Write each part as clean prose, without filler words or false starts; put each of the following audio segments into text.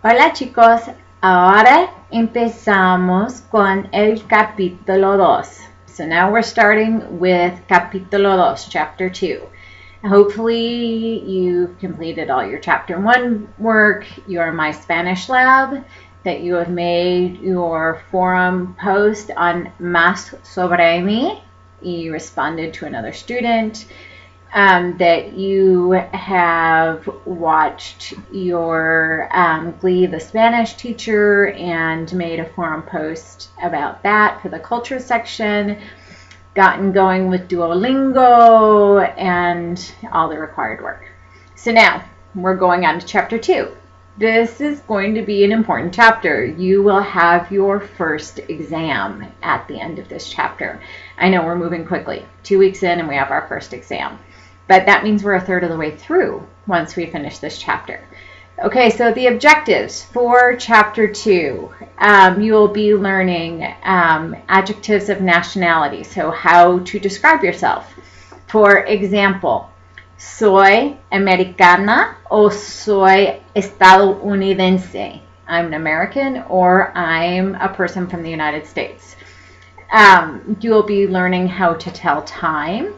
Hola chicos, ahora empezamos con el capítulo 2. So now we're starting with Capitulo 2, Chapter 2. Hopefully you've completed all your Chapter 1 work, your My Spanish Lab, that you have made your forum post on Más sobre mí, y responded to another student, that you have watched your Glee the Spanish teacher and made a forum post about that for the culture section, gotten going with Duolingo, and all the required work. So now we're going on to Chapter 2. This is going to be an important chapter. You will have your first exam at the end of this chapter. I know we're moving quickly. 2 weeks in and we have our first exam. But that means we're a third of the way through once we finish this chapter. Okay, so the objectives for Chapter 2. You will be learning adjectives of nationality, so how to describe yourself. For example, soy americana o soy estadounidense. I'm an American or I'm a person from the United States. You will be learning how to tell time.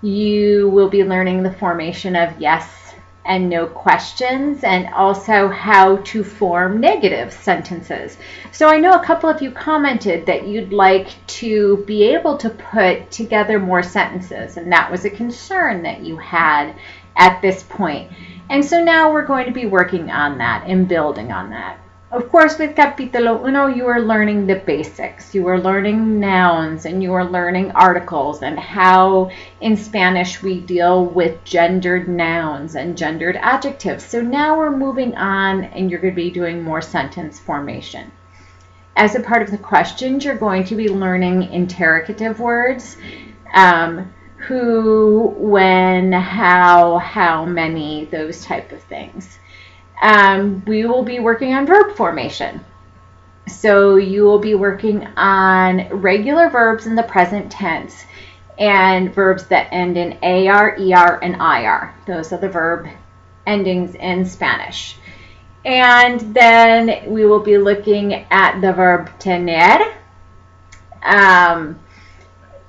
You will be learning the formation of yes and no questions, and also how to form negative sentences. So I know a couple of you commented that you'd like to be able to put together more sentences, and that was a concern that you had at this point. And so now we're going to be working on that and building on that. Of course, with Capítulo 1, you are learning the basics. You are learning nouns and you are learning articles and how in Spanish we deal with gendered nouns and gendered adjectives. So now we're moving on and you're going to be doing more sentence formation. As a part of the questions, you're going to be learning interrogative words. Who, when, how many, those type of things. We will be working on verb formation. So you will be working on regular verbs in the present tense and verbs that end in AR, ER, and IR. Those are the verb endings in Spanish. And then we will be looking at the verb tener. And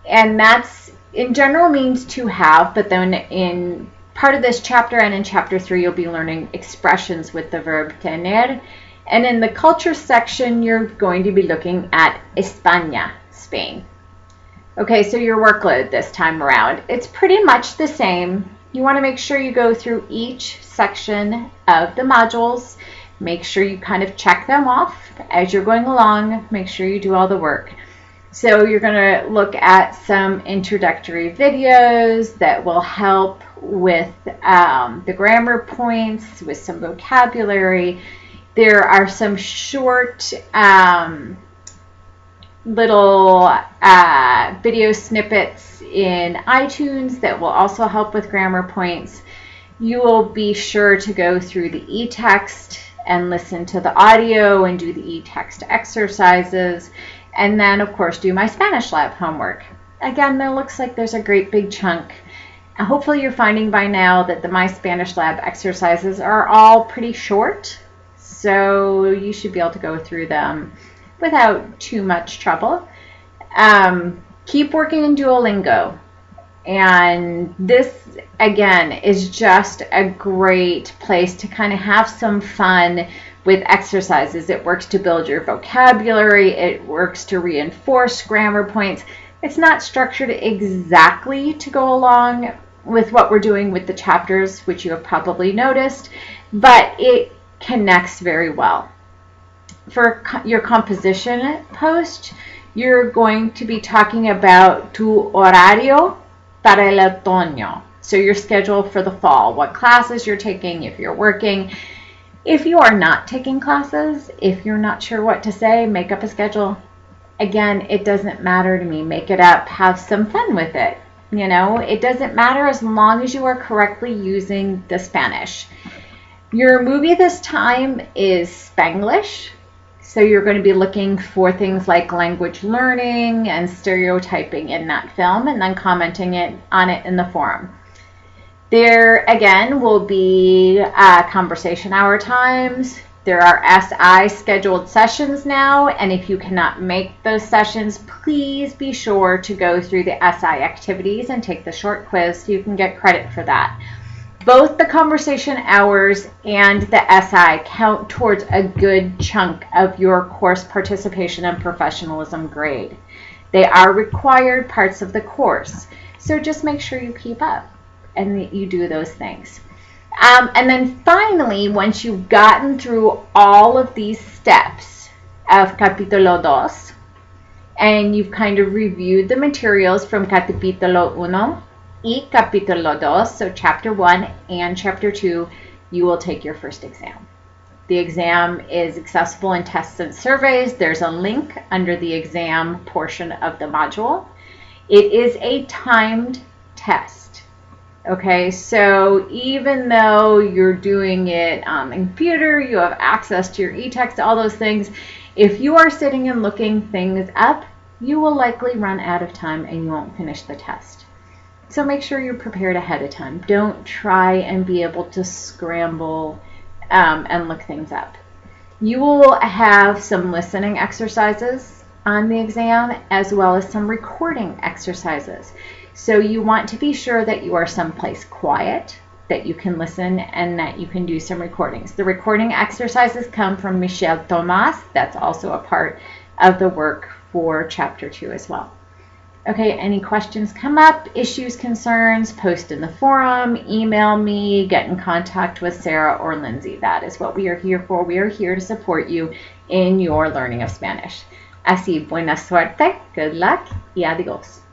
that's in general means to have, but then in part of this chapter and in Chapter 3, you'll be learning expressions with the verb tener. And in the culture section, you're going to be looking at España, Spain. Okay, so your workload this time around, it's pretty much the same. You want to make sure you go through each section of the modules. Make sure you kind of check them off as you're going along. Make sure you do all the work. So you're going to look at some introductory videos that will help with the grammar points, with some vocabulary. There are some short little video snippets in iTunes that will also help with grammar points. You will be sure to go through the e-text and listen to the audio and do the e-text exercises. And then, of course, do my Spanish Lab homework. Again, there looks like there's a great big chunk. Hopefully you're finding by now that the My Spanish Lab exercises are all pretty short, so you should be able to go through them without too much trouble. Keep working in Duolingo. And this, again, is just a great place to kind of have some fun with exercises. It works to build your vocabulary. It works to reinforce grammar points. It's not structured exactly to go along with what we're doing with the chapters, which you have probably noticed, but it connects very well. For your composition post, you're going to be talking about tu horario para el otoño. So your schedule for the fall, what classes you're taking, if you're working. If you are not taking classes, if you're not sure what to say, make up a schedule. Again, it doesn't matter to me. Make it up. Have some fun with it. You know, it doesn't matter as long as you are correctly using the Spanish. Your movie this time is Spanglish. So you're going to be looking for things like language learning and stereotyping in that film and then commenting on it in the forum. There, again, will be conversation hour times. There are SI scheduled sessions now, and if you cannot make those sessions, please be sure to go through the SI activities and take the short quiz so you can get credit for that. Both the conversation hours and the SI count towards a good chunk of your course participation and professionalism grade. They are required parts of the course, so just make sure you keep up and that you do those things. And then finally, once you've gotten through all of these steps of Capítulo 2, and you've kind of reviewed the materials from Capítulo 1 y Capítulo 2, so Chapter 1 and Chapter 2, you will take your first exam. The exam is accessible in tests and surveys. There's a link under the exam portion of the module. It is a timed test. Okay, so even though you're doing it on the computer, you have access to your e-text, all those things, if you are sitting and looking things up, you will likely run out of time and you won't finish the test. So make sure you're prepared ahead of time. Don't try and be able to scramble and look things up. You will have some listening exercises on the exam as well as some recording exercises. So you want to be sure that you are someplace quiet, that you can listen, and that you can do some recordings. The recording exercises come from Michelle Thomas. That's also a part of the work for Chapter 2 as well. Okay, any questions come up, issues, concerns, post in the forum, email me, get in contact with Sarah or Lindsay. That is what we are here for. We are here to support you in your learning of Spanish. Así, buena suerte, good luck, y adiós.